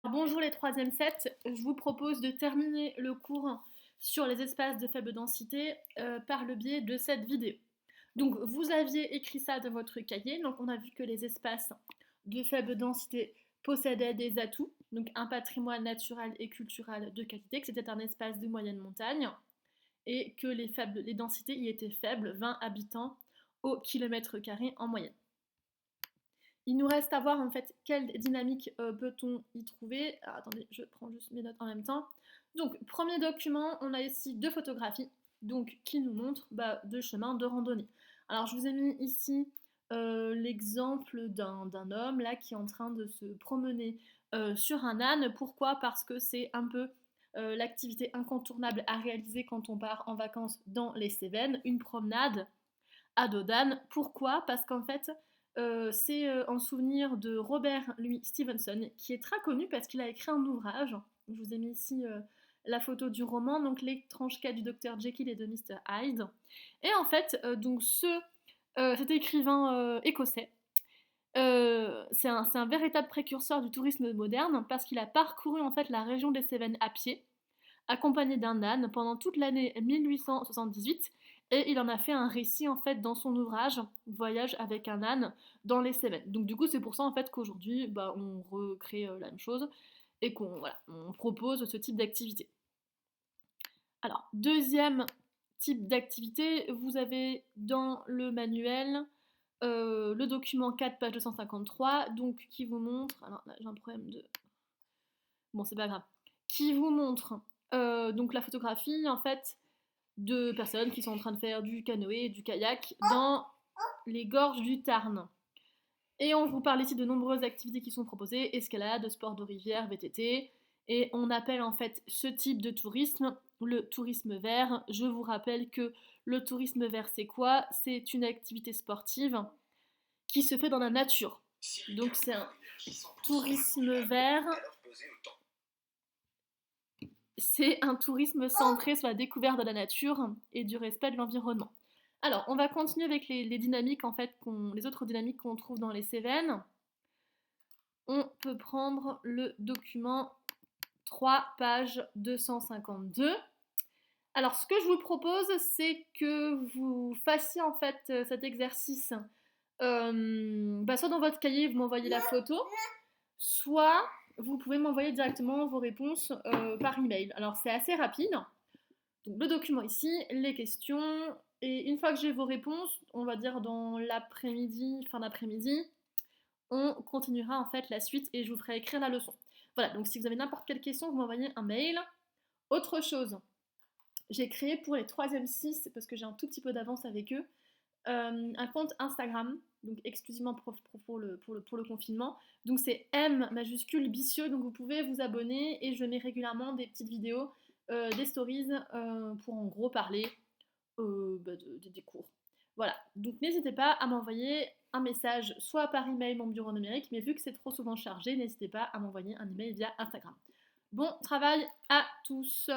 Bonjour les 3e 7, je vous propose de terminer le cours sur les espaces de faible densité par le biais de cette vidéo. Donc vous aviez écrit ça dans votre cahier, donc on a vu que les espaces de faible densité possédaient des atouts, donc un patrimoine naturel et culturel de qualité, que c'était un espace de moyenne montagne et que les densités y étaient faibles, 20 habitants au kilomètre carré en moyenne. Il nous reste à voir en fait quelle dynamique peut-on y trouver. Alors, attendez, je prends juste mes notes en même temps. Donc, premier document, on a ici deux photographies donc, qui nous montrent deux chemins de randonnée. Alors, je vous ai mis ici l'exemple d'un homme là qui est en train de se promener sur un âne. Pourquoi? Parce que c'est un peu l'activité incontournable à réaliser quand on part en vacances dans les Cévennes, une promenade à dos d'âne. Pourquoi? Parce qu'en fait, c'est en souvenir de Robert Louis Stevenson, qui est très connu parce qu'il a écrit un ouvrage. Je vous ai mis ici la photo du roman, donc l'étrange cas du docteur Jekyll et de Mr Hyde. Et en fait, cet écrivain écossais, c'est un véritable précurseur du tourisme moderne parce qu'il a parcouru en fait la région des Cévennes à pied, accompagné d'un âne pendant toute l'année 1878 et il en a fait un récit en fait dans son ouvrage Voyage avec un âne dans les Cévennes. Donc du coup c'est pour ça en fait qu'aujourd'hui on recrée la même chose et on propose ce type d'activité. Alors deuxième type d'activité, vous avez dans le manuel le document 4 page 253 donc qui vous montre, alors là j'ai un problème de, bon c'est pas grave, qui vous montre donc la photographie en fait de personnes qui sont en train de faire du canoë et du kayak dans les gorges du Tarn. Et on vous parle ici de nombreuses activités qui sont proposées, escalade, sport de rivière, VTT, et on appelle en fait ce type de tourisme le tourisme vert. Je vous rappelle que le tourisme vert c'est quoi? C'est une activité sportive qui se fait dans la nature. Donc c'est un tourisme vert, c'est un tourisme centré sur la découverte de la nature et du respect de l'environnement. Alors, on va continuer avec les dynamiques, en fait, les autres dynamiques qu'on trouve dans les Cévennes. On peut prendre le document 3 page 252. Alors, ce que je vous propose, c'est que vous fassiez en fait cet exercice soit dans votre cahier, vous m'envoyez la photo, soit vous pouvez m'envoyer directement vos réponses par email. Alors c'est assez rapide. Donc le document ici, les questions, et une fois que j'ai vos réponses, on va dire dans l'après-midi, fin d'après-midi, on continuera en fait la suite et je vous ferai écrire la leçon. Voilà, donc si vous avez n'importe quelle question, vous m'envoyez un mail. Autre chose, j'ai créé pour les 3e 6, parce que j'ai un tout petit peu d'avance avec eux, un compte Instagram, donc exclusivement pour le confinement. Donc c'est M majuscule Bissieux, donc vous pouvez vous abonner et je mets régulièrement des petites vidéos, des stories pour en gros parler des cours. Voilà, donc n'hésitez pas à m'envoyer un message soit par email, mon bureau numérique, mais vu que c'est trop souvent chargé, n'hésitez pas à m'envoyer un email via Instagram. Bon travail à tous!